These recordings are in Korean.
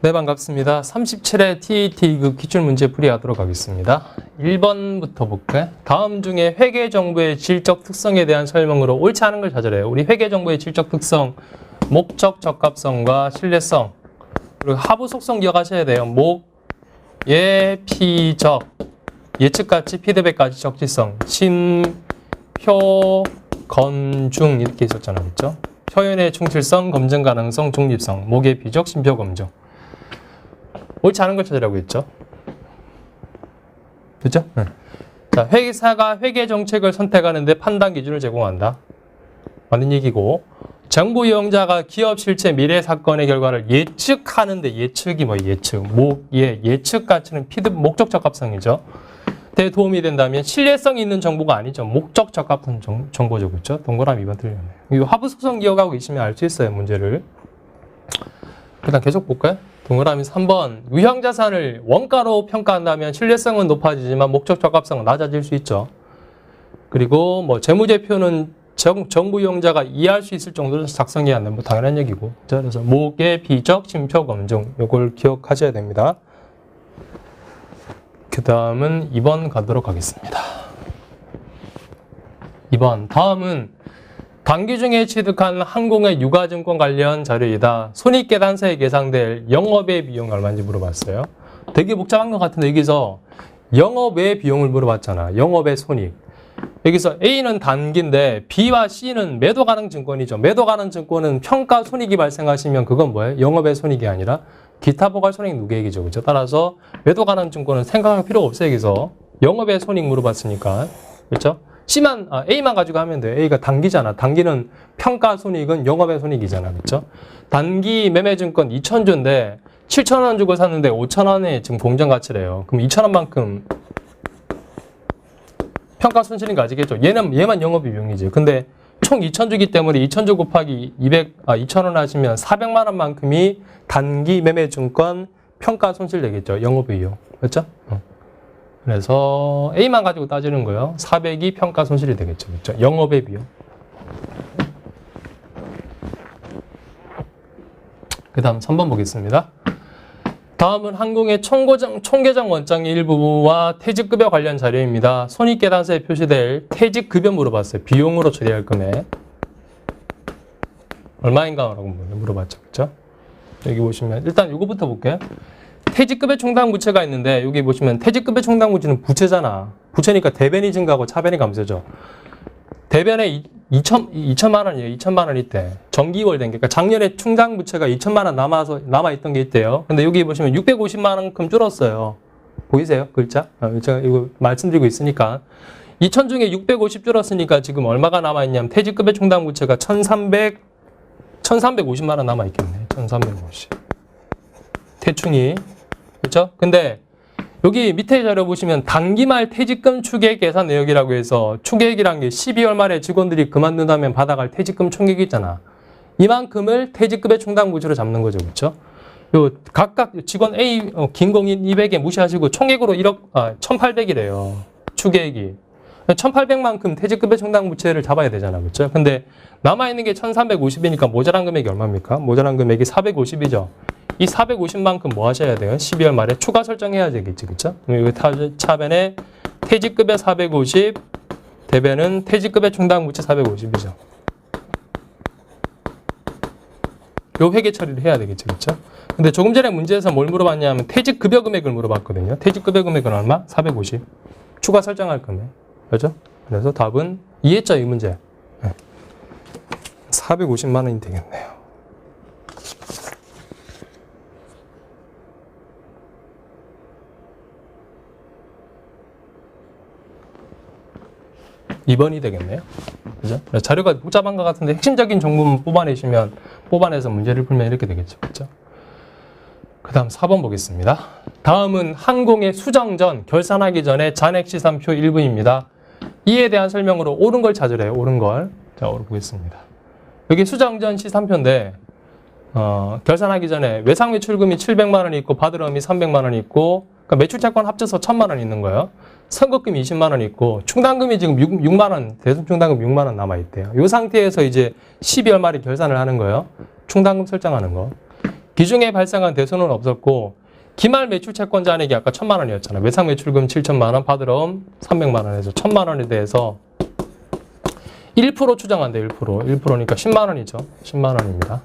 네, 반갑습니다. 37회 TAT급 기출문제 풀이하도록 하겠습니다. 1번부터 볼까요? 다음 중에 회계정보의 질적 특성에 대한 설명으로 옳지 않은 걸 찾으래요. 우리 회계정보의 질적 특성, 목적 적합성과 신뢰성, 그리고 하부 속성 기억하셔야 돼요. 목, 예, 피적, 예측가치, 피드백가치, 적지성, 심표, 건중 이렇게 있었잖아요. 그렇죠? 표현의 충실성, 검증 가능성, 중립성, 목의 비적, 심표, 검증. 옳지 않은 걸 찾으라고 했죠. 그렇죠? 네. 자, 회계사가 회계 정책을 선택하는데 판단 기준을 제공한다. 맞는 얘기고, 정부 이용자가 기업 실체 미래 사건의 결과를 예측하는데 예측이 뭐 예측, 예측 가치는 목적 적합성이죠. 대 도움이 된다면 신뢰성이 있는 정보가 아니죠. 목적 적합성 정보죠. 그렇죠? 동그라미 2번 틀렸네요. 이 하부 속성 기억하고 계시면 알 수 있어요. 문제를. 일단 계속 볼까요? 동그라미 3번. 유형자산을 원가로 평가한다면 신뢰성은 높아지지만 목적 적합성은 낮아질 수 있죠. 그리고 뭐 재무제표는 정부 이용자가 이해할 수 있을 정도로 작성해야 한다. 뭐 당연한 얘기고. 자, 그래서 목의 비적, 심표, 검증 요걸 기억하셔야 됩니다. 그 다음은 2번 가도록 하겠습니다. 2번. 다음은 단기 중에 취득한 항공의 유가증권 관련 자료이다. 손익계산서에 계산될 영업외 비용이 얼마인지 물어봤어요. 되게 복잡한 것 같은데 여기서 영업외 비용을 물어봤잖아. 영업외 손익. 여기서 A는 단기인데 B와 C는 매도 가능 증권이죠. 매도 가능 증권은 평가 손익이 발생하시면 그건 뭐예요? 영업외 손익이 아니라 기타 포괄 손익 누계액이죠. 그렇죠? 따라서 매도 가능 증권은 생각할 필요가 없어요. 여기서 영업외 손익 물어봤으니까. 그렇죠? A만 가지고 하면 돼요. A가 단기잖아. 단기는 평가 손익은 영업외 손익이잖아. 그렇죠? 단기 매매증권 2,000주인데 7,000원 주고 샀는데 5,000원에 지금 공정가치래요. 그럼 2,000원만큼 평가 손실은 가지겠죠. 얘만 영업이 비용이지. 근데 총 2,000주기 때문에 2,000주 곱하기 2,000원 하시면 400만 원만큼이 단기 매매증권 평가 손실 되겠죠. 영업의 비용. 그렇죠? 그래서 A만 가지고 따지는 거예요. 400이 평가 손실이 되겠죠. 그렇죠? 영업의 비용. 그 다음 3번 보겠습니다. 다음은 항공의 총계정 원장의 일부와 퇴직급여 관련 자료입니다. 손익계산서에 표시될 퇴직급여 물어봤어요. 비용으로 처리할 금액. 얼마인가? 라고 물어봤죠. 그렇죠? 여기 보시면 일단 이거부터 볼게요. 퇴직급여 충당 부채가 있는데 여기 보시면 퇴직급여 충당 부채는 부채잖아. 부채니까 대변이 증가하고 차변이 감소죠. 대변에 2천만 원이에요. 2천만 원 있대. 정기월 된 게. 그러니까 작년에 충당 부채가 2천만 원 남아있던 게 있대요. 근데 여기 보시면 650만 원만큼 줄었어요. 보이세요? 글자? 제가 이거 말씀드리고 있으니까. 2천 중에 650 줄었으니까 지금 얼마가 남아있냐면 퇴직급여 충당 부채가 1350만 원 남아있겠네. 1350. 대충이. 그렇죠? 근데 여기 밑에 자료 보시면 단기말 퇴직금 추계액 계산 내역이라고 해서 추계액이란 게 12월 말에 직원들이 그만둔다면 받아갈 퇴직금 총액이 있잖아. 이만큼을 퇴직급의 충당 부채로 잡는 거죠. 그렇죠? 요 각각 직원 A 긴공인 200에 무시하시고 총액으로 1,800이래요. 추계액이. 1,800만큼 퇴직급의 충당 부채를 잡아야 되잖아. 그렇죠? 근데 남아있는 게 1,350이니까 모자란 금액이 얼마입니까? 모자란 금액이 450이죠. 이 450만큼 뭐 하셔야 돼요? 12월 말에 추가 설정해야 되겠지. 그쵸? 여기 차변에 퇴직급여 450, 대변은 퇴직급여 충당 부채 450이죠. 요 회계 처리를 해야 되겠지. 그쵸? 근데 조금 전에 문제에서 뭘 물어봤냐면 퇴직급여 금액을 물어봤거든요. 퇴직급여 금액은 얼마? 450. 추가 설정할 금액. 그죠? 그래서 답은 이해했죠? 이 문제. 네. 450만 원이 되겠네요. (2번이) 되겠네요. 그죠? 자료가 복잡한 것 같은데 핵심적인 정보만 뽑아내서 문제를 풀면 이렇게 되겠죠. 그죠? 그 다음 4번 보겠습니다. 다음은 항공의 수정 전, 결산하기 전에 잔액시산표 1분입니다. 이에 대한 설명으로 옳은 걸 찾으래요. 옳은 걸. 자, 오늘 보겠습니다. 여기 수정 전 시산표인데 결산하기 전에 외상 매출금이 700만 원이 있고 받을 의미 300만 원이 있고 그러니까 매출채권 합쳐서 1000만 원 있는 거예요. 선급금이 20만 원 있고 충당금이 지금 6만 원, 대손충당금 6만 원 남아있대요. 이 상태에서 이제 12월 말에 결산을 하는 거예요. 충당금 설정하는 거. 비중에 발생한 대손은 없었고 기말 매출 채권 잔액이 아까 1,000만 원이었잖아. 외상 매출금 7천만 원, 받으럼 300만 원에서 1,000만 원에 대해서 1% 추정한대. 1%니까 10만 원이죠. 10만 원입니다.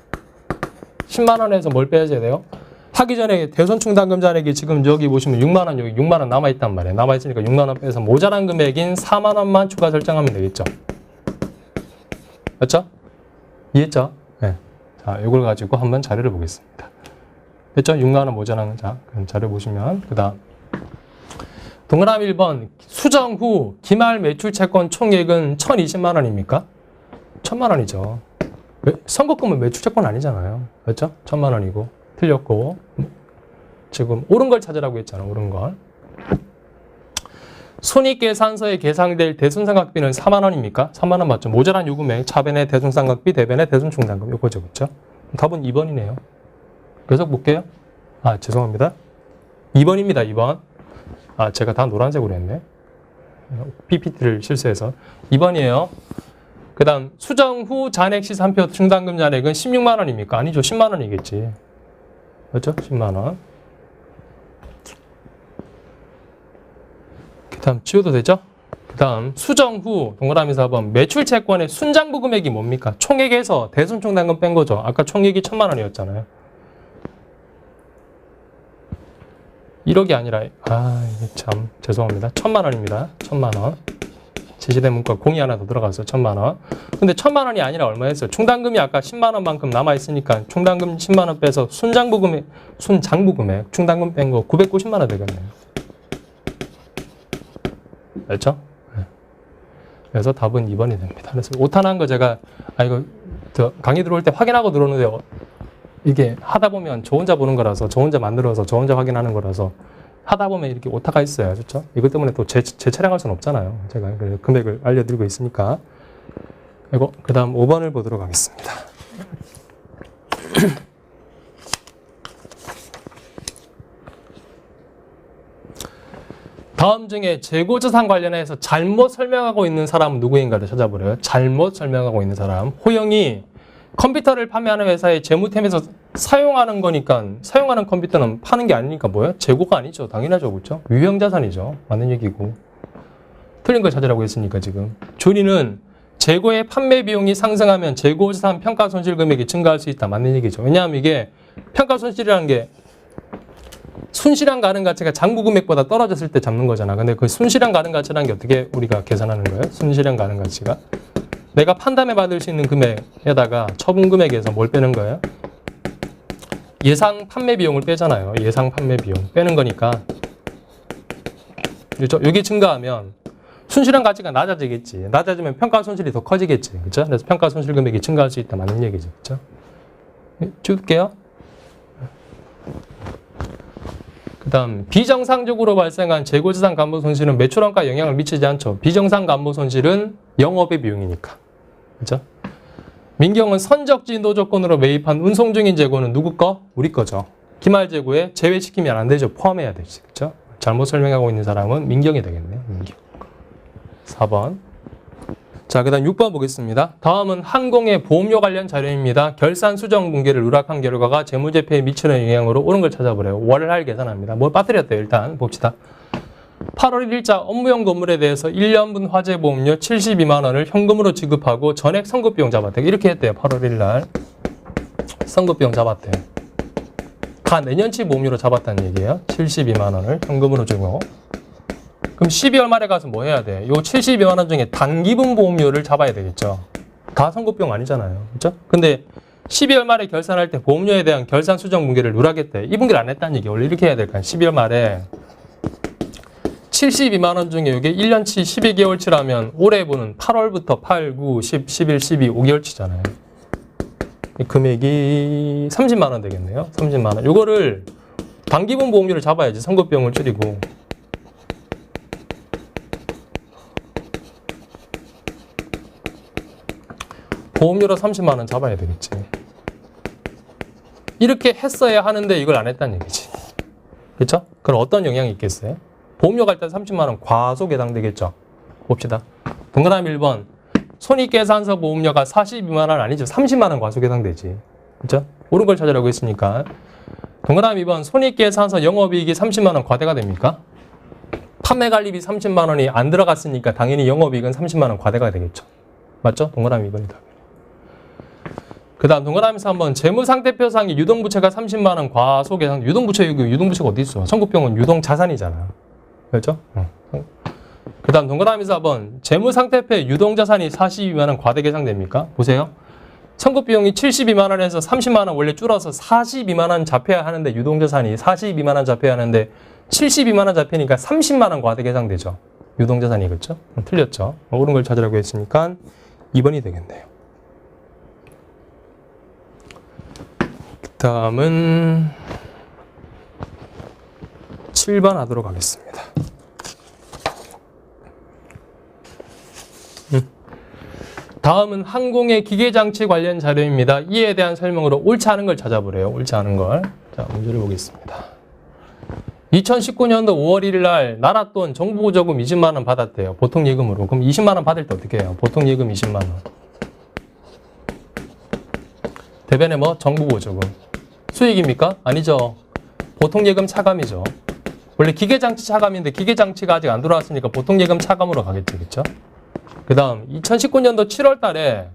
10만 원에서 뭘 빼야지 돼요? 하기 전에 대손 충당금 잔액이 지금 여기 보시면 6만 원, 여기 6만 원 남아있단 말이에요. 남아있으니까 6만 원 빼서 모자란 금액인 4만 원만 추가 설정하면 되겠죠. 맞죠? 이해했죠? 네. 자, 이걸 가지고 한번 자료를 보겠습니다. 됐죠? 6만 원 모자란, 자, 그럼 자료 보시면, 그 다음. 동그라미 1번, 수정 후 기말 매출 채권 총액은 1,020만 원입니까? 1,000만 원이죠. 선거금은 매출 채권 아니잖아요. 맞죠? 1,000만 원이고. 틀렸고. 지금 옳은 걸 찾으라고 했잖아. 옳은 걸. 손익계산서에 계상될 대손상각비는 4만 원입니까? 3만 원 맞죠? 모자란 요금액, 차변의 대손상각비, 대변의 대손충당금. 요거죠. 그렇죠? 답은 2번이네요. 계속 볼게요. 아, 죄송합니다. 2번입니다. 2번. 아, 제가 다 노란색으로 했네. PPT를 실수해서. 2번이에요. 그 다음 수정 후 잔액 시 3표 충당금 잔액은 16만 원입니까? 아니죠. 10만 원이겠지. 그렇죠? 10만 원. 그 다음 지워도 되죠? 그 다음 수정 후 동그라미 4번 매출 채권의 순장부 금액이 뭡니까? 총액에서 대손충당금 뺀 거죠. 아까 총액이 1,000만 원이었잖아요. 1억이 아니라, 이게 참, 죄송합니다. 1,000만 원입니다. 1,000만 원. 지시된 문과 공이 하나 더 들어갔어요. 1,000만 원. 근데 1,000만 원이 아니라 얼마였어요? 충당금이 아까 10만 원만큼 남아있으니까 충당금 10만 원 빼서 순장부 금액, 충당금 뺀 거 990만 원 되겠네요. 알죠? 네. 그래서 답은 2번이 됩니다. 그래서 오타난 거 제가, 이거 강의 들어올 때 확인하고 들어오는데, 이게 하다 보면 저 혼자 보는 거라서, 저 혼자 만들어서, 저 혼자 확인하는 거라서 하다 보면 이렇게 오타가 있어요. 그렇죠? 이것 때문에 또 재촬영할 수는 없잖아요. 제가 금액을 알려드리고 있으니까. 그리고 그 다음 5번을 보도록 하겠습니다. 다음 중에 재고자산 관련해서 잘못 설명하고 있는 사람은 누구인가를 찾아보래요. 잘못 설명하고 있는 사람. 호영이 컴퓨터를 판매하는 회사의 재무팀에서 사용하는 거니까 사용하는 컴퓨터는 파는 게 아니니까 뭐예요? 재고가 아니죠. 당연하죠. 그렇죠? 유형자산이죠. 맞는 얘기고. 틀린 걸 찾으라고 했으니까 지금. 준이는 재고의 판매 비용이 상승하면 재고자산 평가 손실 금액이 증가할 수 있다. 맞는 얘기죠. 왜냐하면 이게 평가 손실이라는 게 순실현 가능 가치가 잔고 금액보다 떨어졌을 때 잡는 거잖아. 근데 그 순실현 가능 가치라는 게 어떻게 우리가 계산하는 거예요? 순실현 가능 가치가. 내가 판단해 받을 수 있는 금액에다가 처분 금액에서 뭘 빼는 거예요? 예상 판매 비용을 빼잖아요. 예상 판매 비용 빼는 거니까. 그렇죠? 이게 증가하면 순실현 가치가 낮아지겠지. 낮아지면 평가 손실이 더 커지겠지. 그렇죠? 그래서 평가 손실 금액이 증가할 수 있다. 맞는 얘기죠. 그렇죠? 줄게요. 그 다음 비정상적으로 발생한 재고자산 감보 손실은 매출원가에 영향을 미치지 않죠. 비정상 감보 손실은 영업의 비용이니까. 그죠? 민경은 선적지 노조건으로 매입한 운송 중인 재고는 누구 거? 우리 거죠. 기말 재고에 제외시키면 안 되죠. 포함해야 되지. 그죠? 잘못 설명하고 있는 사람은 민경이 되겠네요. 민경. 4번. 자, 그 다음 6번 보겠습니다. 다음은 항공의 보험료 관련 자료입니다. 결산 수정 분기를 누락한 결과가 재무제표에 미치는 영향으로 옳은 걸 찾아보래요. 월할 계산합니다. 뭐 빠뜨렸대요. 일단 봅시다. 8월 1일자 업무용 건물에 대해서 1년분 화재 보험료 72만 원을 현금으로 지급하고 전액 선급비용 잡았대요. 이렇게 했대요. 8월 1일 날. 선급비용 잡았대요. 다 내년치 보험료로 잡았다는 얘기예요. 72만 원을 현금으로 주고. 그럼 12월 말에 가서 뭐 해야 돼? 요 72만 원 중에 단기분 보험료를 잡아야 되겠죠. 다 선급비용 아니잖아요. 그렇죠? 근데 12월 말에 결산할 때 보험료에 대한 결산 수정 분기를 누락했대. 이 분기를 안 했다는 얘기. 원래 이렇게 해야 될까요? 12월 말에 72만 원 중에 이게 1년치 12개월치라면 올해 보는 8월부터 8, 9, 10, 11, 12, 5개월치잖아요. 금액이 30만 원 되겠네요. 30만 원. 요거를 단기분 보험료를 잡아야지. 선급비용을 줄이고. 보험료로 30만 원 잡아야 되겠지. 이렇게 했어야 하는데 이걸 안 했다는 얘기지. 그렇죠? 그럼 어떤 영향이 있겠어요? 보험료 갈 때 30만 원 과속 해당되겠죠. 봅시다. 동그라미 1번. 손익계산서 보험료가 42만 원 아니죠. 30만 원 과속 해당되지. 그렇죠? 옳은 걸 찾으라고 했으니까 동그라미 2번 손익계산서 영업이익이 30만 원 과대가 됩니까? 판매관리비 30만 원이 안 들어갔으니까 당연히 영업이익은 30만 원 과대가 되겠죠. 맞죠? 동그라미 2번이다. 그 다음 동그라미 3번 재무상태표상에 유동부채가 30만 원 과소계산. 유동부채가 어디 있어? 성급병은 유동자산이잖아. 그렇죠? 그 다음 동그라미 4번 재무상태표에 유동자산이 42만 원 과대계상됩니까? 보세요. 선급비용이 72만 원에서 30만 원 원래 줄어서 42만 원 잡혀야 하는데 유동자산이 42만 원 잡혀야 하는데 72만 원 잡히니까 30만 원 과대계상되죠. 유동자산이. 그렇죠? 틀렸죠. 옳은 걸 찾으라고 했으니까 2번이 되겠네요. 그 다음은 7번 하도록 하겠습니다. 다음은 항공의 기계장치 관련 자료입니다. 이에 대한 설명으로 옳지 않은 걸 찾아보래요. 옳지 않은 걸. 자, 문제를 보겠습니다. 2019년도 5월 1일 날 나랏돈 정부보조금 20만 원 받았대요. 보통 예금으로. 그럼 20만 원 받을 때 어떻게 해요? 보통 예금 20만 원. 대변에 뭐? 정부보조금. 수익입니까? 아니죠. 보통 예금 차감이죠. 원래 기계장치 차감인데 기계장치가 아직 안 들어왔으니까 보통 예금 차감으로 가겠지. 그렇죠? 그 다음 2019년도 7월 달에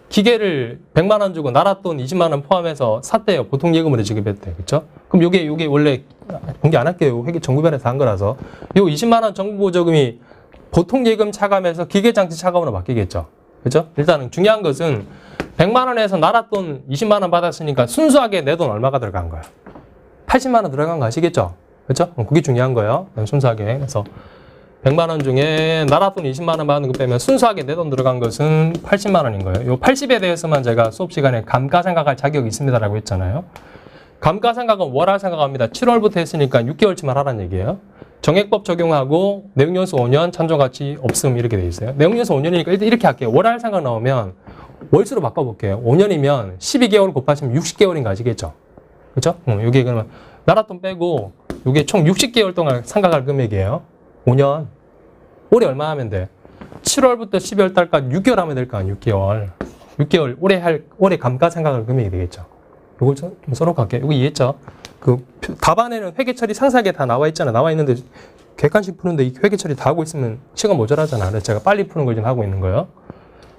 기계를 100만 원 주고 나랏돈 20만 원 포함해서 샀대요. 보통 예금으로 지급했대요. 그렇죠? 그럼 요게 원래 공개 안 할게요. 회계 정부변에서 한 거라서 요 20만 원 정부 보조금이 보통 예금 차감에서 기계장치 차감으로 바뀌겠죠. 그렇죠? 일단은 중요한 것은 100만 원에서 나랏돈 20만 원 받았으니까 순수하게 내 돈 얼마가 들어간 거야? 80만 원 들어간 거 아시겠죠? 그렇죠? 그게 중요한 거예요. 순수하게. 그래서 100만 원 중에 나랏돈 20만 원 받는 거 빼면 순수하게 내 돈 들어간 것은 80만 원인 거예요. 요 80에 대해서만 제가 수업 시간에 감가상각할 자격이 있습니다라고 했잖아요. 감가상각은 월할 생각합니다. 7월부터 했으니까 6개월치만 하라는 얘기예요. 정액법 적용하고 내용연수 5년, 찬조가치 없음 이렇게 돼 있어요. 내용연수 5년이니까 이렇게 할게요. 월할 생각 나오면 월수로 바꿔볼게요. 5년이면 12개월 곱하시면 60개월인 거 아시겠죠? 그렇죠? 이게 그러면 나랏돈 빼고 이게 총 60개월 동안 상각할 금액이에요. 5년. 올해 얼마 하면 돼? 7월부터 12월 달까지 6개월 하면 될 거 아니야, 6개월. 6개월, 올해 감가상각할 금액이 되겠죠. 이걸 좀 써놓고 갈게요. 이거 이해했죠? 그 답안에는 회계처리 상세하게 다 나와 있잖아. 나와 있는데 객관식 푸는데 이 회계처리 다 하고 있으면 시간 모자라잖아. 그래서 제가 빨리 푸는 걸 좀 하고 있는 거예요.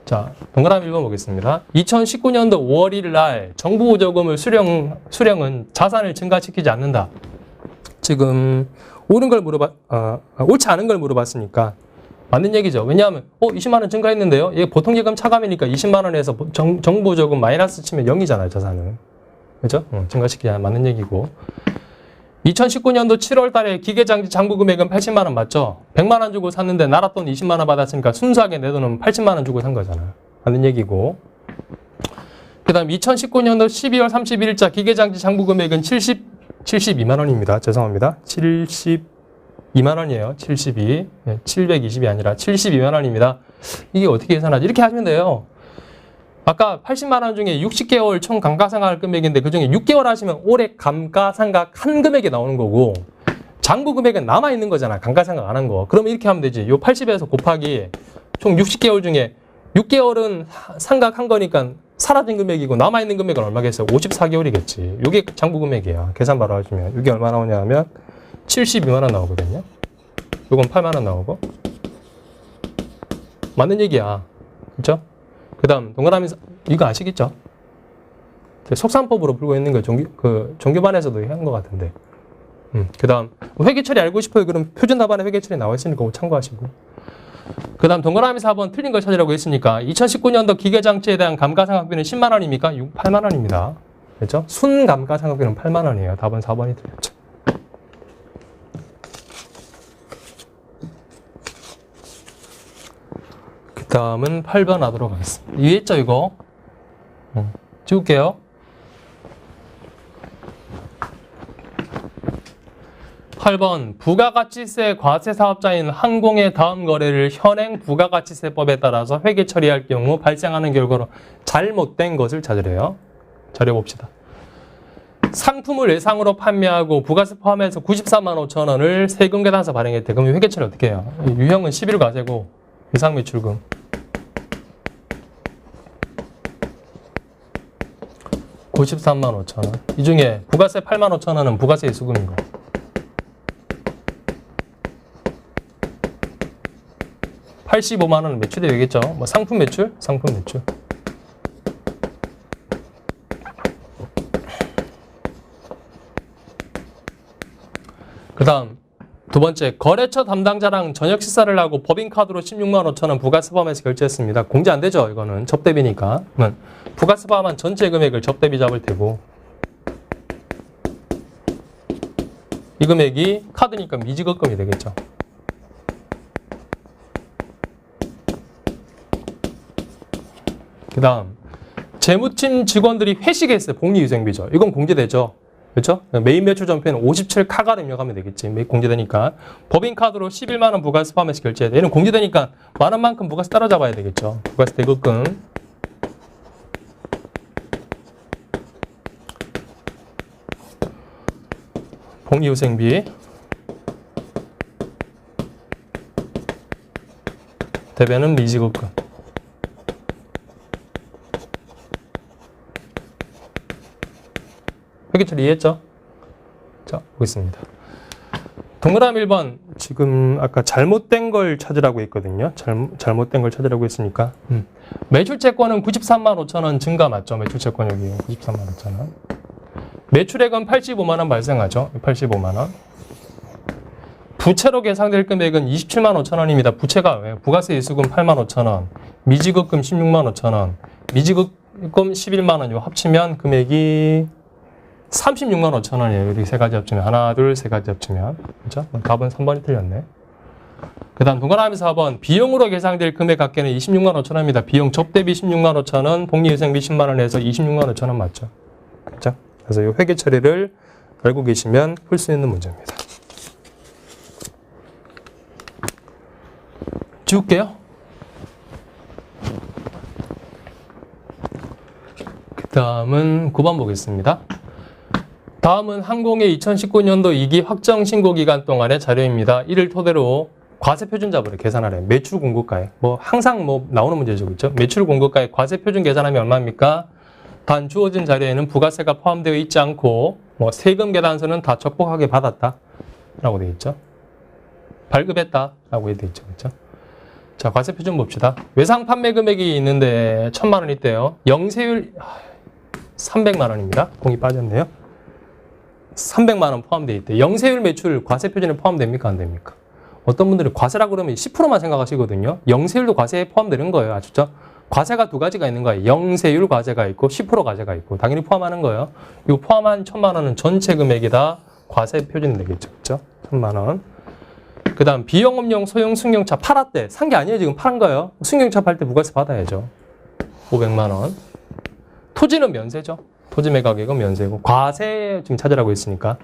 자, 동그라미 1번 보겠습니다. 2019년도 5월 1일 날 정부 보조금을 수령은 자산을 증가시키지 않는다. 지금 옳은 걸 옳지 않은 걸 물어봤으니까 맞는 얘기죠. 왜냐하면 20만 원 증가했는데요. 이게 보통 예금 차감이니까 20만 원에서 정부 보조금 마이너스 치면 0이잖아요. 자산은. 그렇죠? 증가시키지 않는 맞는 얘기고. 2019년도 7월 달에 기계장치 장부 금액은 80만 원 맞죠? 100만 원 주고 샀는데 나랏돈 20만 원 받았으니까 순수하게 내 돈은 80만 원 주고 산 거잖아. 맞는 얘기고. 그 다음 2019년도 12월 31일자 기계장치 장부 금액은 72만 원입니다. 죄송합니다. 72만 원이에요. 72. 720이 아니라 72만 원입니다. 이게 어떻게 계산하지? 이렇게 하시면 돼요. 아까 80만 원 중에 60개월 총 감가상각할 금액인데 그중에 6개월 하시면 올해 감가상각 한 금액이 나오는 거고 장부 금액은 남아있는 거잖아. 감가상각 안 한 거. 그러면 이렇게 하면 되지. 요 80에서 곱하기 총 60개월 중에 6개월은 상각한 거니까 사라진 금액이고 남아있는 금액은 얼마겠어요? 54개월이겠지. 이게 장부 금액이야. 계산 바로 하시면. 이게 얼마 나오냐 하면 72만 원 나오거든요. 요건 8만 원 나오고. 맞는 얘기야. 그렇죠? 그 다음 동그라미 이거 아시겠죠? 속산법으로 풀고 있는 거 종교반에서도 한 것 같은데. 그 다음 회계처리 알고 싶어요? 그럼 표준 답안에 회계처리 나와 있으니까 그거 참고하시고. 그 다음 동그라미 4번 틀린 걸 찾으라고 했으니까 2019년도 기계장치에 대한 감가상각비는 10만 원입니까? 8만 원입니다. 그렇죠? 순감가상각비는 8만 원이에요. 답은 4번이 틀렸죠. 그 다음은 8번 하도록 하겠습니다. 이해했죠 이거? 지울게요. 8번 부가가치세 과세사업자인 항공의 다음 거래를 현행 부가가치세법에 따라서 회계 처리할 경우 발생하는 결과로 잘못된 것을 찾으래요. 자려봅시다. 상품을 외상으로 판매하고 부가세 포함해서 94만 5천 원을 세금 계산서 발행했대. 그럼 회계 처리 어떻게 해요? 유형은 11일 과세고 외상 매출금. 93만 5천 원. 이 중에 부가세 8만 5천 원은 부가세 수금인 거. 85만 원은 매출이 되겠죠. 뭐 상품 매출, 상품 매출. 그 다음 두 번째, 거래처 담당자랑 저녁 식사를 하고 법인카드로 16만 5천 원 부가세 포함해서 결제했습니다. 공제 안 되죠. 이거는 접대비니까. 부가세 포함한 전체 금액을 접대비 잡을 테고, 이 금액이 카드니까 미지급금이 되겠죠. 그 다음 재무팀 직원들이 회식했어요. 복리후생비죠. 이건 공제되죠. 그렇죠? 메인 매출 전표에는 57카가 입력하면 되겠지. 공제되니까. 법인카드로 11만 원 부가세 포함해서 결제해야 돼. 얘는 공제되니까 많은 만큼 부가세 따라잡아야 되겠죠. 부가세 대급금. 복리후생비. 대변은 미지급금. 회계처리 이해했죠? 자, 보겠습니다. 동그라미 1번, 지금 아까 잘못된 걸 찾으라고 했거든요. 잘못된 걸 찾으라고 했으니까. 매출채권은 93만 5천 원 증가 맞죠? 매출채권 여기 93만 5천 원. 매출액은 85만 원 발생하죠? 85만 원. 부채로 계상될 금액은 27만 5천 원입니다. 부채가 왜? 부가세 이수금 8만 5천 원, 미지급금 16만 5천 원, 미지급금 11만 원, 요 합치면 금액이 36만 5천 원이에요. 이렇게 세 가지 합치면. 하나, 둘, 세 가지 합치면. 그죠? 답은 3번이 틀렸네. 그 다음 동그라미 4번. 비용으로 계상될 금액 합계는 26만 5천 원입니다. 비용 접대비 16만 5천 원, 복리후생비 10만 원 해서 26만 5천 원 맞죠? 그죠? 그래서 이 회계 처리를 알고 계시면 풀 수 있는 문제입니다. 지울게요. 그 다음은 9번 보겠습니다. 다음은 항공의 2019년도 2기 확정 신고 기간 동안의 자료입니다. 이를 토대로 과세 표준 잡으래 계산하래. 매출 공급가액. 뭐 항상 뭐 나오는 문제죠. 그렇죠? 매출 공급가액 과세 표준 계산하면 얼마입니까? 단 주어진 자료에는 부가세가 포함되어 있지 않고 뭐 세금 계산서는 다 적복하게 받았다 라고 되어 있죠. 발급했다 라고 되어 있죠. 그렇죠? 자, 과세 표준 봅시다. 외상 판매 금액이 있는데 1,000만 원 있대요. 영세율 300만 원입니다. 공이 빠졌네요. 300만 원 포함되어 있대. 영세율 매출 과세 표준에 포함됩니까? 안 됩니까? 어떤 분들은 과세라고 그러면 10%만 생각하시거든요. 영세율도 과세에 포함되는 거예요. 아시죠? 과세가 두 가지가 있는 거예요. 영세율 과세가 있고 10% 과세가 있고 당연히 포함하는 거예요. 이 포함한 1,000만 원은 전체 금액이 다 과세 표준이 되겠죠. 그렇죠? 1,000만 원. 그 다음 비영업용 소형 승용차 팔았대. 산 게 아니에요. 지금 파는 거예요. 승용차 팔 때 부가세 받아야죠. 500만 원. 토지는 면세죠. 토지 매각액은 면세고 과세 지금 찾으라고 했으니까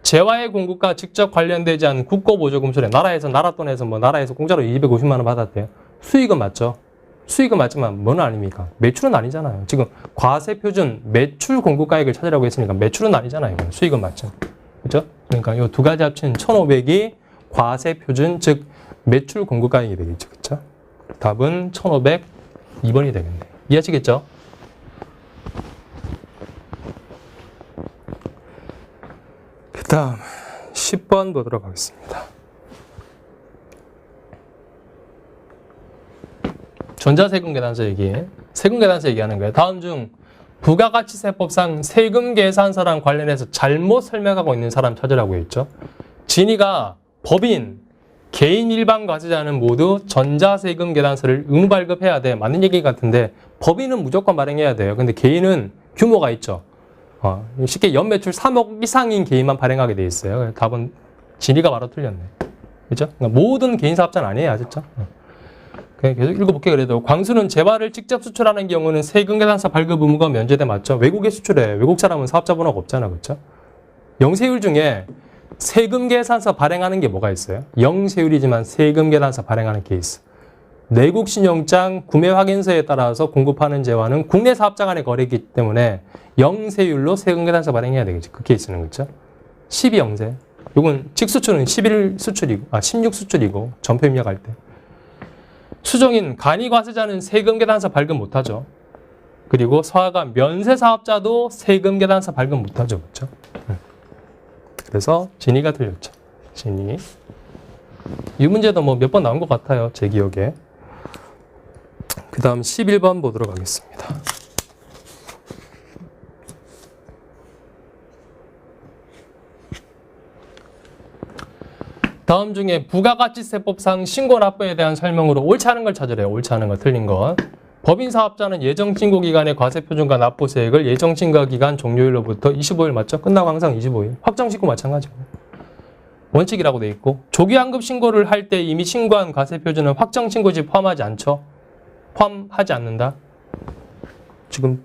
재화의 공급과 직접 관련되지 않은 국고보조금 수령 나라에서 나라돈에서 뭐 나라에서 공짜로 250만 원 받았대요. 수익은 맞죠. 수익은 맞지만 뭐는 아닙니까? 매출은 아니잖아요. 지금 과세 표준 매출 공급가액을 찾으라고 했으니까 매출은 아니잖아요. 수익은 맞죠. 그렇죠? 그러니까 이 두 가지 합친 1,500이 과세 표준 즉 매출 공급가액이 되겠죠. 그렇죠? 답은 1,502번이 되겠네요. 이해하시겠죠? 그 다음 10번 보도록 하겠습니다. 전자세금 계산서 얘기해. 세금 계산서 얘기하는 거예요. 다음 중 부가가치세법상 세금 계산서랑 관련해서 잘못 설명하고 있는 사람 찾으라고 했죠. 진이가 법인, 개인 일반 과세자는 모두 전자세금 계산서를 의무 발급해야 돼. 맞는 얘기 같은데 법인은 무조건 발행해야 돼요. 근데 개인은 규모가 있죠. 쉽게 연매출 3억 이상인 개인만 발행하게 돼 있어요. 답은 진이가 바로 틀렸네. 그렇죠? 그러니까 모든 개인 사업자는 아니에요. 아셨죠? 그냥 계속 읽어볼게요. 그래도 광수는 재화를 직접 수출하는 경우는 세금 계산서 발급 의무가 면제돼. 맞죠? 외국에 수출해. 외국 사람은 사업자 번호가 없잖아. 그렇죠? 영세율 중에 세금 계산서 발행하는 게 뭐가 있어요? 영세율이지만 세금 계산서 발행하는 케이스. 내국 신용장 구매 확인서에 따라서 공급하는 재화는 국내 사업자 간의 거래이기 때문에 영세율로 세금 계산서 발행해야 되겠죠. 그 케이스는 그렇죠? 12영세. 이건 직수출은 11 수출이고 16 수출이고 전표 입력할 때. 수정인 간이과세자는 세금 계산서 발급 못하죠. 그리고 서하가 면세사업자도 세금 계산서 발급 못하죠. 그렇죠? 그래서 진이가 틀렸죠. 진이. 이 문제도 뭐 몇 번 나온 것 같아요. 제 기억에. 그 다음 11번 보도록 하겠습니다. 다음 중에 부가가치세법상 신고납부에 대한 설명으로 옳지 않은 걸 찾으래요. 옳지 않은 거, 틀린 거. 법인사업자는 예정신고기간의 과세표준과 납부세액을 예정신고기간 종료일로부터 25일 맞죠? 끝나고 항상 25일. 확정신고 마찬가지고. 원칙이라고 돼 있고, 조기환급 신고를 할 때 이미 신고한 과세표준은 확정신고지 포함하지 않죠? 포함하지 않는다. 지금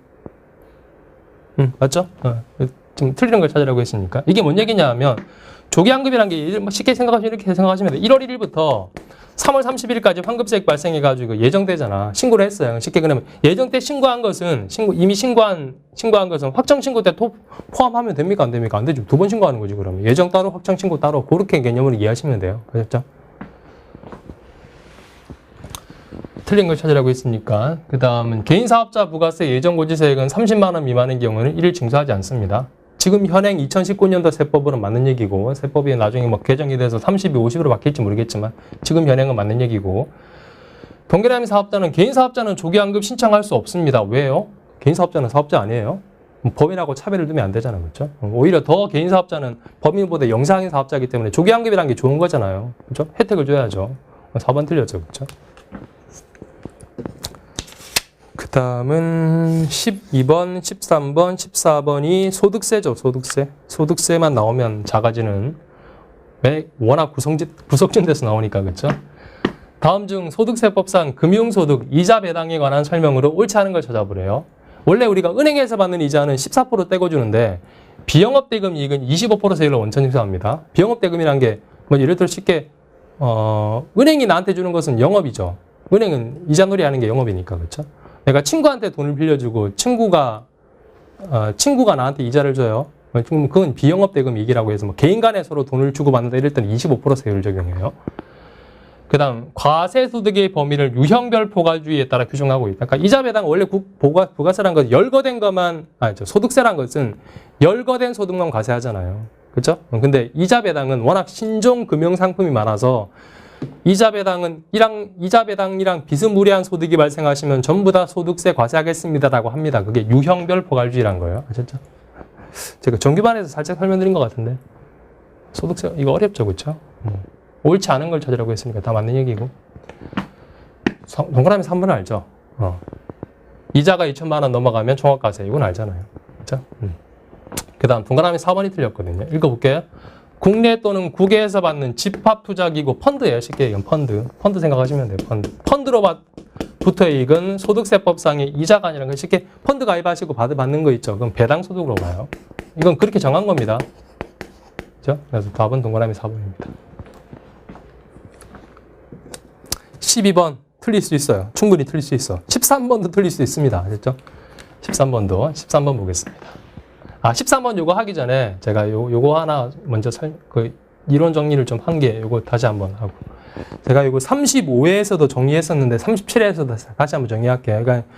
맞죠? 지금 틀리는 걸 찾으라고 했으니까. 이게 뭔 얘기냐 하면 조기환급이라는 게 쉽게 생각하시면 이렇게 생각하시면 돼요. 1월 1일부터 3월 30일까지 환급세액 발생해가지고 예정되잖아. 신고를 했어요. 쉽게 그러면 예정 때 신고한 것은 이미 신고한 것은 확정 신고 때 포함하면 됩니까? 안 됩니까? 안 되죠. 두 번 신고하는 거지 그러면. 예정 따로 확정 신고 따로 그렇게 개념으로 이해하시면 돼요. 아셨죠? 틀린 걸 찾으라고 했으니까. 그 다음은 개인사업자 부가세 예정고지세액은 30만 원 미만인 경우는 1일 징수하지 않습니다. 지금 현행 2019년도 세법으로 맞는 얘기고, 세법이 나중에 뭐 개정이 돼서 30이 50으로 바뀔지 모르겠지만 지금 현행은 맞는 얘기고, 동그라미 사업자는 개인사업자는 조기환급 신청할 수 없습니다. 왜요? 개인사업자는 사업자 아니에요? 법인하고 차별을 두면 안 되잖아요. 그렇죠? 오히려 더 개인사업자는 법인보다 영세한 사업자이기 때문에 조기환급이라는 게 좋은 거잖아요. 그렇죠? 혜택을 줘야죠. 4번 틀렸죠. 그렇죠? 그 다음은 12번, 13번, 14번이 소득세죠. 소득세만 나오면 작아지는, 워낙 구석진돼서 나오니까. 그렇죠? 다음 중 소득세법상 금융소득 이자 배당에 관한 설명으로 옳지 않은 걸 찾아보래요. 원래 우리가 은행에서 받는 이자는 14% 떼고주는데 비영업대금 이익은 25% 세율로 원천 징수합니다. 비영업대금이란 게 뭐 예를 들어 쉽게 은행이 나한테 주는 것은 영업이죠. 은행은 이자놀이 하는 게 영업이니까. 그렇죠? 내가 친구한테 돈을 빌려주고 친구가 나한테 이자를 줘요. 그건 비영업대금 이익이라고 해서 뭐 개인 간에 서로 돈을 주고받는다 이럴 때는 25% 세율을 적용해요. 그 다음 과세소득의 범위를 유형별 포괄주의에 따라 규정하고 있다. 그러니까 이자 배당 원래 부가세란 것은 열거된 것만, 소득세란 것은 열거된 소득만 과세하잖아요. 그렇죠? 근데 이자 배당은 워낙 신종 금융 상품이 많아서 이자 배당이랑 비스무리한 소득이 발생하시면 전부 다 소득세 과세하겠습니다라고 합니다. 그게 유형별 포괄주의란 거예요. 아셨죠? 제가 정규반에서 살짝 설명드린 것 같은데 소득세 이거 어렵죠, 그렇죠? 옳지 않은 걸 찾으라고 했으니까 다 맞는 얘기고. 동그라미 3번 알죠? 이자가 2천만 원 넘어가면 종합과세. 이건 알잖아요. 그렇죠? 그 다음 동그라미 4번이 틀렸거든요. 읽어볼게요. 국내 또는 국외에서 받는 집합투자기구 펀드예요. 쉽게 얘기하면 펀드 생각하시면 돼요. 펀드로 부터 이익은 소득세법상의 이자가 아니라 쉽게 펀드 가입하시고 받는 거 있죠. 그럼 배당소득으로 봐요. 이건 그렇게 정한 겁니다. 그렇죠? 그래서 답은 동그라미 4번입니다. 12번 틀릴 수 있어요. 충분히 틀릴 수 있어. 13번도 틀릴 수 있습니다. 아셨죠? 13번 보겠습니다. 13번 요거 하기 전에 제가 요거 하나 먼저 이론 정리를 좀 한 게 요거 다시 한번 하고. 제가 요거 35회에서도 정리했었는데 37회에서도 다시 한번 정리할게요. 그러니까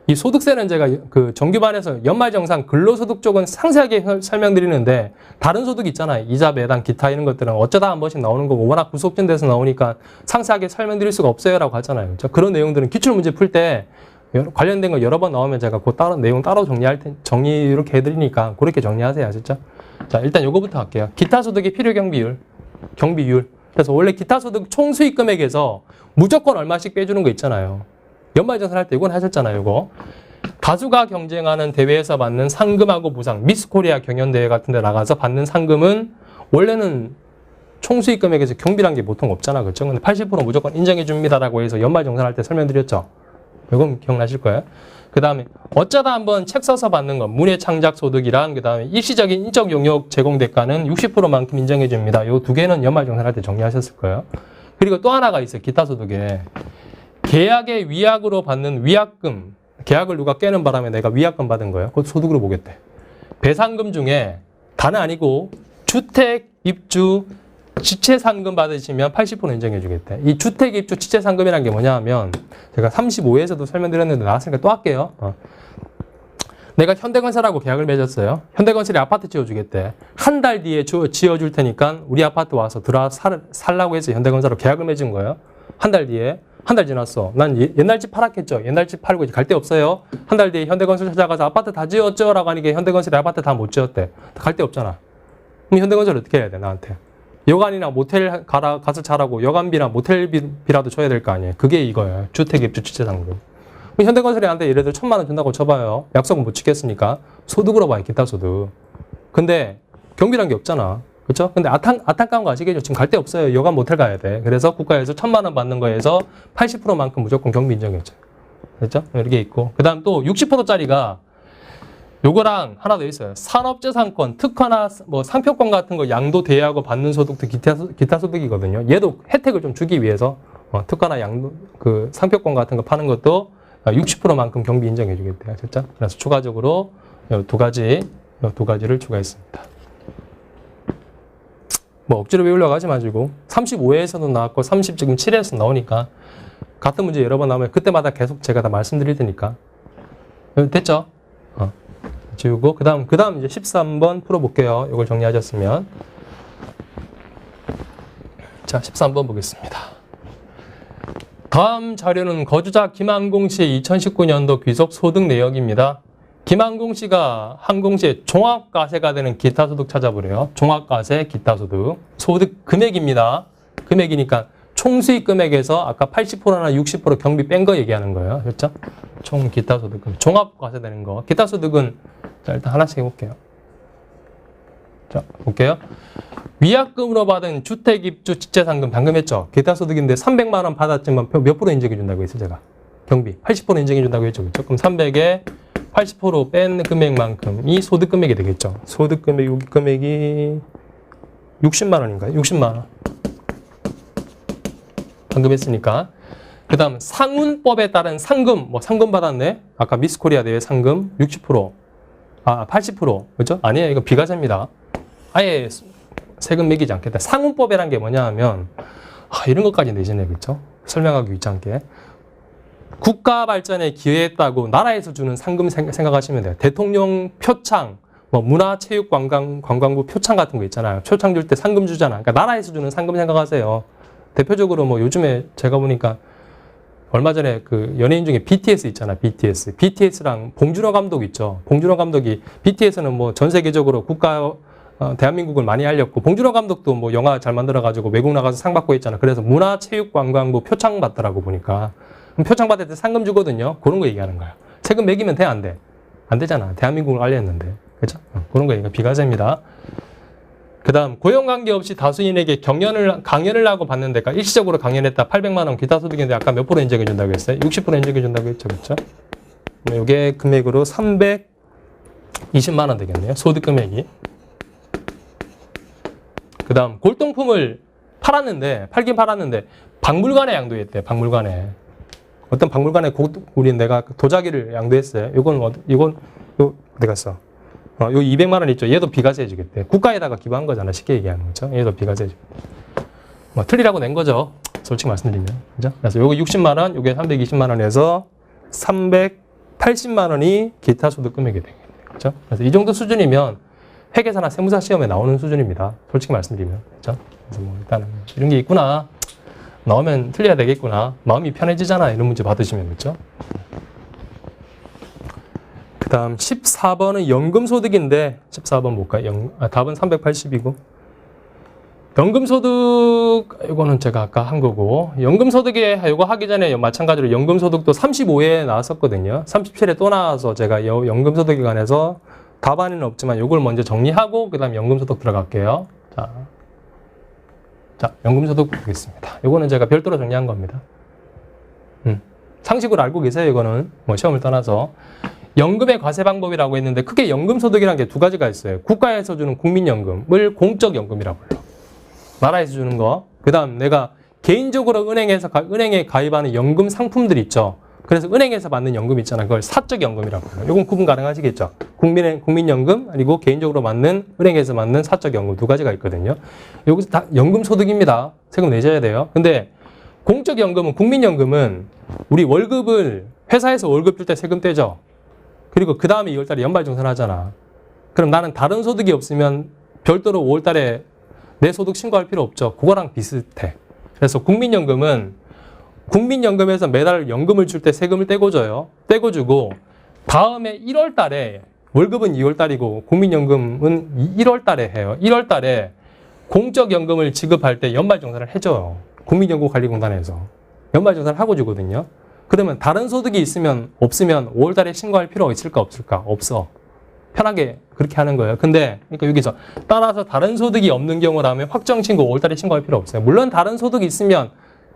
이 소득세는 제가 그 정규반에서 연말정산 근로소득 쪽은 상세하게 설명드리는데 다른 소득 있잖아요. 이자, 배당, 기타 이런 것들은 어쩌다 한 번씩 나오는 거고 워낙 구속진돼서 나오니까 상세하게 설명드릴 수가 없어요라고 하잖아요. 그렇죠? 그런 내용들은 기출문제 풀 때 관련된 거 여러 번 나오면 제가 그 내용 따로 정리 이렇게 해드리니까 그렇게 정리하세요. 아셨죠? 자, 일단 요거부터 할게요. 기타 소득의 필요 경비율. 그래서 원래 기타 소득 총 수익 금액에서 무조건 얼마씩 빼주는 거 있잖아요. 연말정산할 때 이건 하셨잖아요. 이거. 가수가 경쟁하는 대회에서 받는 상금하고 보상, 미스코리아 경연대회 같은 데 나가서 받는 상금은 원래는 총수익 금액에서 경비란 게 보통 없잖아. 그렇죠? 근데 80% 무조건 인정해 줍니다라고 해서 연말정산할 때 설명드렸죠. 이건 기억나실 거예요. 그 다음에 어쩌다 한번 책 써서 받는 거, 문예창작소득이랑 그 다음에 일시적인 인적 용역 제공 대가는 60%만큼 인정해 줍니다. 요 두 개는 연말정산할 때 정리하셨을 거예요. 그리고 또 하나가 있어요. 기타 소득에. 계약의 위약으로 받는 위약금, 계약을 누가 깨는 바람에 내가 위약금 받은 거예요. 그것도 소득으로 보겠대. 배상금 중에 다는 아니고 주택, 입주, 지체상금 받으시면 80% 인정해 주겠대. 이 주택, 입주, 지체상금이라는 게 뭐냐 하면 제가 35회에서도 설명드렸는데 나왔으니까 또 할게요. 내가 현대건설하고 계약을 맺었어요. 현대건설이 아파트 지어주겠대. 한 달 뒤에 지어줄 테니까 우리 아파트 와서 살라고 해서 현대건설하고 계약을 맺은 거예요. 한 달 뒤에. 한 달 지났어. 난 옛날 집 팔았겠죠. 옛날 집 팔고 이제 갈 데 없어요. 한 달 뒤에 현대건설 찾아가서 아파트 다 지었죠? 라고 하니까 현대건설이 아파트 다 못 지었대. 갈 데 없잖아. 그럼 현대건설 어떻게 해야 돼, 나한테? 여관이나 모텔 가서 자라고 여관비나 모텔비라도 줘야 될 거 아니에요. 그게 이거예요. 주택입주 취재상금. 그럼 현대건설이 나한테 예를 들어 1,000만 원 준다고 쳐봐요. 약속은 못 지켰으니까. 소득으로 봐요, 기타 소득. 근데 경비란 게 없잖아. 그렇죠? 근데 안타까운 거 아시겠죠? 지금 갈 데 없어요. 여관 모텔 가야 돼. 그래서 국가에서 1,000만 원 받는 거에서 80%만큼 무조건 경비 인정해줘요. 그렇죠? 이렇게 있고. 그 다음 또 60%짜리가 요거랑 하나 더 있어요. 산업재산권, 특화나 뭐 상표권 같은 거 양도 대여하고 받는 소득도 기타 소득이거든요. 얘도 혜택을 좀 주기 위해서 특화나 양도 그 상표권 같은 거 파는 것도 60%만큼 경비 인정해 주겠대요. 그렇죠? 그래서 추가적으로 요 두 가지를 추가했습니다. 뭐 억지로 외우려고 하지 마시고 35회에서도 나왔고 37에서 나오니까 같은 문제 여러 번 나오면 그때마다 계속 제가 다 말씀드릴 테니까. 됐죠? 지우고 그 다음 이제 13번 풀어볼게요. 이걸 정리하셨으면. 자, 13번 보겠습니다. 다음 자료는 거주자 김한공 씨의 2019년도 귀속 소득 내역입니다. 김한공 씨가 항공시의 종합과세가 되는 기타소득 찾아보래요. 종합과세, 기타소득. 소득 금액입니다. 금액이니까 총수익 금액에서 아까 80%나 60% 경비 뺀 거 얘기하는 거예요. 그렇죠? 총 기타소득, 종합과세 되는 거. 기타소득은 자, 일단 하나씩 해볼게요. 자, 볼게요. 위약금으로 받은 주택입주 취재상금 방금 했죠? 기타소득인데 300만 원 받았지만 몇 프로 인정해 준다고 했어요, 제가? 경비 80% 인정해 준다고 했죠. 그렇죠? 그럼 300에 80% 뺀 금액만큼이 소득 금액이 되겠죠. 소득 금액이 60만 원인가요? 60만 원. 방금 했으니까. 그 다음 상운법에 따른 상금, 뭐 상금 받았네? 아까 미스코리아 대회 상금 60%. 80%. 그죠? 아니에요. 이거 비과세입니다. 아예 세금 매기지 않겠다. 상운법이란 게 뭐냐 하면, 이런 것까지 내시네. 그죠? 설명하기 귀찮게. 국가 발전에 기여했다고 나라에서 주는 상금 생각하시면 돼요. 대통령 표창, 뭐 문화체육관광부 표창 같은 거 있잖아요. 표창 줄 때 상금 주잖아. 그러니까 나라에서 주는 상금 생각하세요. 대표적으로 뭐 요즘에 제가 보니까 얼마 전에 그 연예인 중에 BTS 있잖아. BTS랑 봉준호 감독 있죠. 봉준호 감독이 BTS는 뭐 전 세계적으로 대한민국을 많이 알렸고 봉준호 감독도 뭐 영화 잘 만들어가지고 외국 나가서 상 받고 있잖아. 그래서 문화체육관광부 표창 받더라고 보니까. 그럼 표창 받을 때 상금 주거든요. 그런 거 얘기하는 거야. 세금 매기면 돼? 안 돼? 안 되잖아. 대한민국을 알렸는데. 그렇죠? 그런 거 얘기가 비과세입니다. 그 다음 고용관계 없이 다수인에게 강연을 하고 받는 데가 일시적으로 강연했다. 800만 원 기타 소득인데 아까 몇 프로 인정해 준다고 했어요? 60% 인정해 준다고 했죠. 그렇죠? 이게 금액으로 320만 원 되겠네요. 소득 금액이. 그 다음 골동품을 팔긴 팔았는데 박물관에 양도했대요. 박물관에. 어떤 박물관에 우리 내가 도자기를 양도했어요. 이건 어디 갔어? 요 200만 원 있죠. 얘도 비과세 해주겠대. 국가에다가 기부한 거잖아. 쉽게 얘기하는 거죠. 얘도 비과세 해주겠대. 뭐 틀리라고 낸 거죠. 솔직히 말씀드리면. 그죠? 그래서 요거 60만 원, 요게 320만 원에서 380만 원이 기타 소득 금액이 되겠네요. 그죠? 그래서 이 정도 수준이면 회계사나 세무사 시험에 나오는 수준입니다. 솔직히 말씀드리면. 그죠? 그래서 뭐 일단은 이런 게 있구나. 나오면 틀려야 되겠구나. 마음이 편해지잖아. 이런 문제 받으시면. 그렇죠? 그 다음 14번은 연금소득인데 14번 볼까요? 답은 380이고 연금소득 이거는 제가 아까 한 거고 연금소득에 이거 하기 전에 마찬가지로 연금소득도 35회에 나왔었거든요. 37에 또 나와서 제가 연금소득에 관해서 답안에는 없지만 이걸 먼저 정리하고 그 다음 연금소득 들어갈게요. 자, 연금소득 보겠습니다. 이거는 제가 별도로 정리한 겁니다. 상식으로 알고 계세요. 이거는 뭐 시험을 떠나서 연금의 과세 방법이라고 했는데 크게 연금소득이라는 게 두 가지가 있어요. 국가에서 주는 국민연금을 공적연금이라고 불러. 나라에서 주는 거. 그 다음 내가 개인적으로 은행에 가입하는 연금 상품들 있죠. 그래서 은행에서 받는 연금 있잖아요. 그걸 사적연금이라고 불러요. 이건 구분 가능하시겠죠. 국민연금 그리고 개인적으로 받는 은행에서 받는 사적연금 두 가지가 있거든요. 여기서 다 연금소득입니다. 세금 내셔야 돼요. 근데 공적연금은 국민연금은 우리 월급을 회사에서 월급 줄 때 세금 떼죠. 그리고 그 다음에 2월달에 연말정산하잖아. 그럼 나는 다른 소득이 없으면 별도로 5월달에 내 소득 신고할 필요 없죠. 그거랑 비슷해. 그래서 국민연금은 국민연금에서 매달 연금을 줄 때 세금을 떼고 줘요. 떼고 주고 다음에 1월달에 월급은 2월달이고 국민연금은 1월달에 해요. 1월달에 공적연금을 지급할 때 연말정산을 해줘요. 국민연금관리공단에서 연말정산을 하고 주거든요. 그러면 다른 소득이 있으면 없으면 5월달에 신고할 필요가 있을까 없을까? 없어. 편하게 그렇게 하는 거예요. 근데 그러니까 여기서 따라서 다른 소득이 없는 경우라면 확정 신고 5월달에 신고할 필요 없어요. 물론 다른 소득이 있으면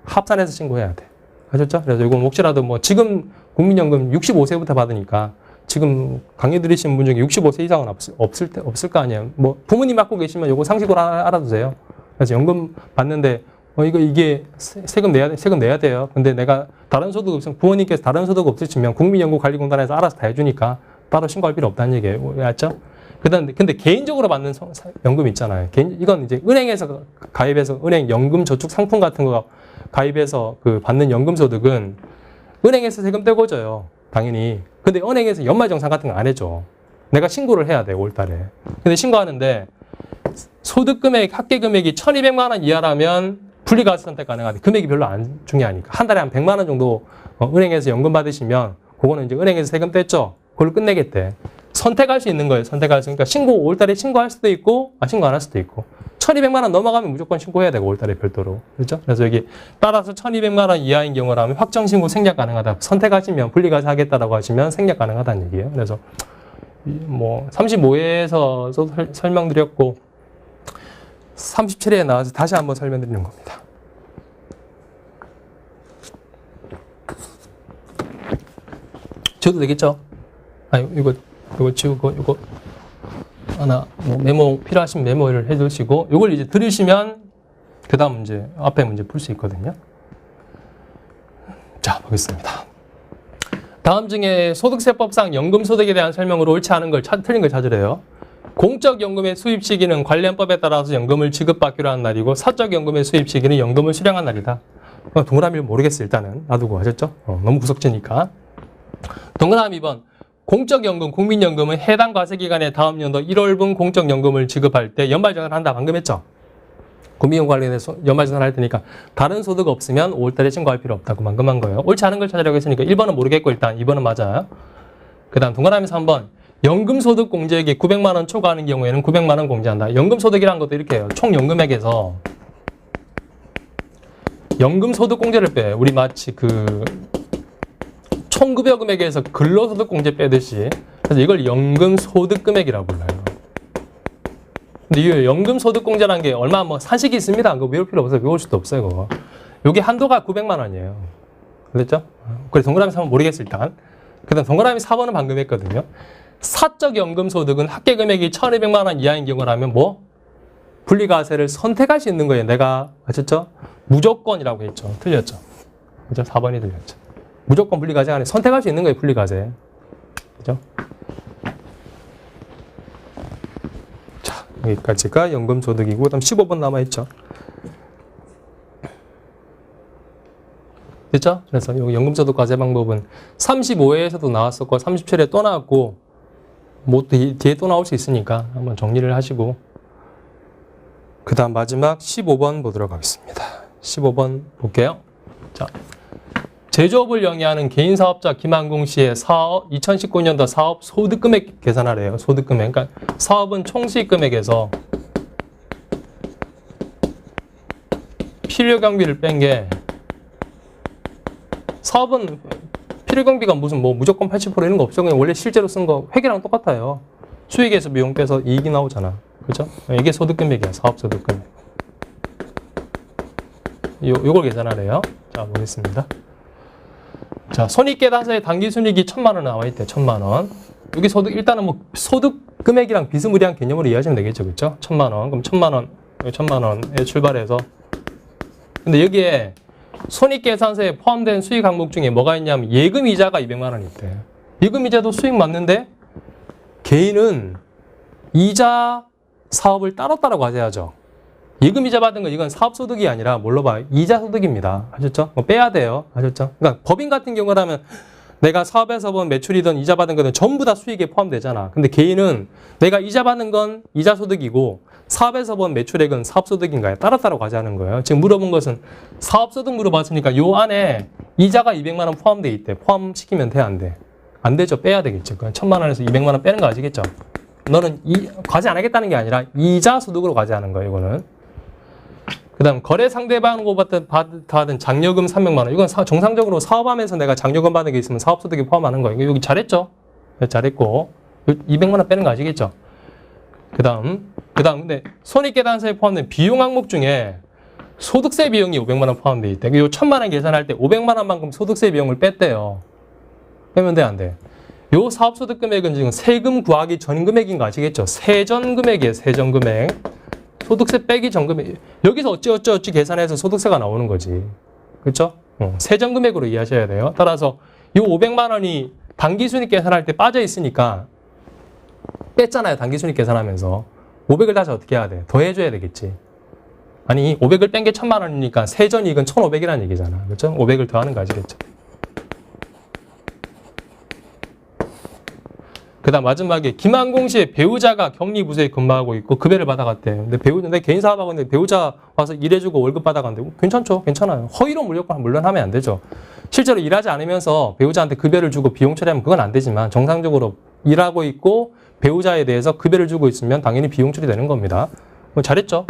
합산해서 신고해야 돼. 아셨죠? 그래서 이건 혹시라도 뭐 지금 국민연금 65세부터 받으니까 지금 강의 들으신 분 중에 65세 이상은 없을 거 아니에요. 뭐 부모님 맡고 계시면 이거 상식으로 알아두세요. 그래서 연금 받는데 이게 세금 내야 돼요. 근데 내가 다른 소득 없으면 부모님께서 다른 소득 없으시면 국민연금관리공단에서 알아서 다 해주니까 따로 신고할 필요 없다는 얘기예요. 맞죠? 근데 개인적으로 받는 연금 있잖아요. 이건 이제 은행에서 가입해서 은행 연금 저축 상품 같은 거 가입해서 그 받는 연금 소득은 은행에서 세금 떼고 줘요. 당연히. 근데 은행에서 연말정산 같은 거 안 해줘. 내가 신고를 해야 돼, 5월달에. 근데 신고하는데 소득 금액, 합계 금액이 1,200만 원 이하라면 분리과세 선택 가능하대. 금액이 별로 안 중요하니까. 한 달에 한 100만 원 정도 은행에서 연금 받으시면 그거는 이제 은행에서 세금 뗐죠. 그걸 끝내겠대. 선택할 수 있는 거예요. 선택할 수. 그러니까 5월달에 신고할 수도 있고, 신고 안 할 수도 있고. 1,200만 원 넘어가면 무조건 신고해야 되고, 5월달에 별도로. 그렇죠? 그래서 여기 따라서 1,200만 원 이하인 경우라면 확정 신고 생략 가능하다. 선택하시면 분리과세 하겠다라고 하시면 생략 가능하다는 얘기예요. 그래서 뭐 35회에서 설명드렸고 37회에 나와서 다시 한번 설명드리는 겁니다. 줘도 되겠죠? 이거 지우고 이거 하나 뭐 메모 필요하신 메모를 해두시고 이걸 이제 들으시면 그 다음 문제 앞에 문제 풀 수 있거든요. 자, 보겠습니다. 다음 중에 소득세법상 연금소득에 대한 설명으로 옳지 않은 걸 틀린 걸 찾으래요. 공적연금의 수입 시기는 관련법에 따라서 연금을 지급받기로 한 날이고 사적연금의 수입 시기는 연금을 수령한 날이다. 동그라미를 모르겠어. 일단은 놔두고 하셨죠? 너무 구석지니까. 동그라미 2번. 공적연금, 국민연금은 해당 과세기간에 다음 연도 1월분 공적연금을 지급할 때 연말정산을 한다. 방금 했죠? 국민연금 관련해서 연말정산을 할 테니까 다른 소득 없으면 5월달에 신고할 필요 없다고 방금 한 거예요. 옳지 않은 걸 찾으려고 했으니까 1번은 모르겠고 일단 2번은 맞아요. 그 다음 동그라미 3번. 연금소득 공제액이 900만 원 초과하는 경우에는 900만 원 공제한다. 연금소득이라는 것도 이렇게 해요. 총 연금액에서 연금소득 공제를 빼요. 우리 마치 총급여 금액에서 근로소득 공제 빼듯이. 그래서 이걸 연금소득금액이라고 불러요. 근데 이 연금소득 공제라는 게 얼마 산식이 있습니다. 그거 외울 필요 없어요. 외울 수도 없어요. 그거. 여기 한도가 900만 원이에요. 그랬죠? 그래서 동그라미 3번 모르겠어 일단. 그 다음 동그라미 4번은 방금 했거든요. 사적 연금소득은 합계 금액이 1,200만 원 이하인 경우라면 분리과세를 선택할 수 있는 거예요. 내가 아셨죠? 무조건이라고 했죠. 틀렸죠? 그죠? 4번이 틀렸죠. 무조건 분리과세 안에 선택할 수 있는 거예요. 분리과세. 그죠? 자, 여기까지가 연금소득이고 그다음 15번 남아있죠. 됐죠? 그래서 여기 연금소득 과세 방법은 35회에서도 나왔었고 37회 또 나왔고 뭐 뒤에 또 나올 수 있으니까 한번 정리를 하시고 그 다음 마지막 15번 보도록 하겠습니다. 15번 볼게요. 자, 제조업을 영위하는 개인사업자 김한궁 씨의 2019년도 사업 소득금액 계산하래요. 소득금액. 그러니까 사업은 총수익금액에서 필요경비를 뺀 게 사업은 필요경비가 무슨 무조건 80% 이런 거 없죠. 그냥 원래 실제로 쓴 거 회계랑 똑같아요. 수익에서 비용 빼서 이익이 나오잖아. 그렇죠? 이게 소득금액이야. 사업소득금액. 요걸 계산하래요. 자, 보겠습니다. 자, 손익계산서에 단기순이익이 1,000만 원 나와 있대. 1,000만 원. 여기 일단은 소득 금액이랑 비스무리한 개념으로 이해하시면 되겠죠. 그렇죠? 1,000만 원. 그럼 1,000만 원, 1,000만 원에 출발해서. 근데 여기에 손익계산서에 포함된 수익 항목 중에 뭐가 있냐면 예금이자가 200만 원 있대. 예금이자도 수익 맞는데 개인은 이자 사업을 따로따로 과세하죠. 예금이자 받은 건 이건 사업소득이 아니라 뭘로 봐? 이자소득입니다. 아셨죠? 빼야 돼요. 아셨죠? 그러니까 법인 같은 경우라면 내가 사업에서 본 매출이든 이자 받은 거든 전부 다 수익에 포함되잖아. 근데 개인은 내가 이자 받는 건 이자 소득이고 사업에서 본 매출액은 사업 소득인가요? 따로따로 과세하는 거예요. 지금 물어본 것은 사업 소득 물어봤으니까 요 안에 이자가 200만 원 포함돼 있대. 포함시키면 돼, 안 돼? 안 되죠. 빼야 되겠죠. 1,000만 원에서 200만 원 빼는 거 아시겠죠? 너는 과세 안 하겠다는 게 아니라 이자 소득으로 과세하는 거예요, 이거는. 그 다음, 거래 상대방으로 받은 장려금 300만 원. 이건 정상적으로 사업하면서 내가 장려금 받은 게 있으면 사업소득에 포함하는 거예요. 여기 잘했죠? 잘했고. 200만 원 빼는 거 아시겠죠? 그 다음, 근데 손익계산서에 포함된 비용 항목 중에 소득세 비용이 500만 원 포함되어 있대. 요 1,000만 원 계산할 때 500만 원만큼 소득세 비용을 뺐대요. 빼면 돼, 안 돼? 요 사업소득 금액은 지금 세금 구하기 전 금액인 거 아시겠죠? 세전 금액이에요, 세전 금액. 소득세 빼기 전 금액. 여기서 어찌 계산해서 소득세가 나오는 거지. 그렇죠? 세전 금액으로 이해하셔야 돼요. 따라서 요 500만 원이 당기순이익 계산할 때 빠져 있으니까 뺐잖아요. 당기순이익 계산하면서. 500을 다시 어떻게 해야 돼? 더해줘야 되겠지. 아니 500을 뺀 게 1,000만 원이니까 세전이익은 1,500이라는 얘기잖아. 그렇죠? 500을 더하는 거 아시겠죠? 그 다음 마지막에 김항공 씨의 배우자가 격리부서에 근무하고 있고 급여를 받아갔대요. 근데 내 개인 사업하고 있는데 배우자 와서 일해주고 월급 받아간대. 괜찮죠? 괜찮아요. 허위로 물론 하면 안 되죠. 실제로 일하지 않으면서 배우자한테 급여를 주고 비용 처리하면 그건 안 되지만 정상적으로 일하고 있고 배우자에 대해서 급여를 주고 있으면 당연히 비용 처리되는 겁니다. 잘했죠?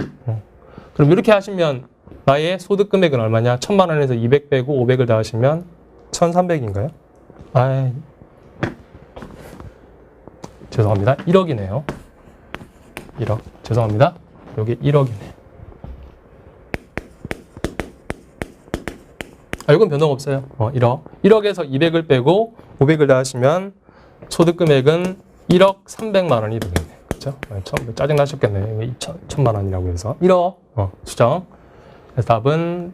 그럼 이렇게 하시면 나의 소득 금액은 얼마냐? 1,000만 원에서 200 빼고 500을 더하시면 1,300인가요? 죄송합니다. 1억이네요. 1억. 죄송합니다. 여기 1억이네. 이건 변동 없어요. 1억. 1억에서 200을 빼고 500을 더하시면 소득 금액은 1억 300만 원이 되겠네. 그렇죠? 짜증 나셨겠네요. 1,000만 원이라고 해서. 1억. 수정. 그래서 답은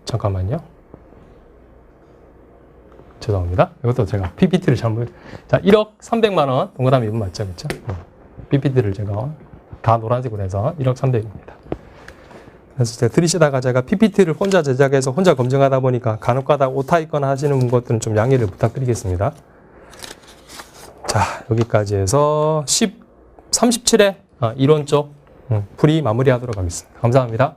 잠깐만요. 죄송합니다. 이것도 제가 PPT를 자, 1억 300만 원. 동그라미 2번 맞죠? 그렇죠? PPT를 제가 다 노란색으로 해서 1억 300입니다. 그래서 제가 들으시다가 제가 PPT를 혼자 제작해서 혼자 검증하다 보니까 간혹가다 오타 있거나 하시는 것들은 좀 양해를 부탁드리겠습니다. 자, 여기까지 해서 37회 이론 쪽 풀이 마무리하도록 하겠습니다. 감사합니다.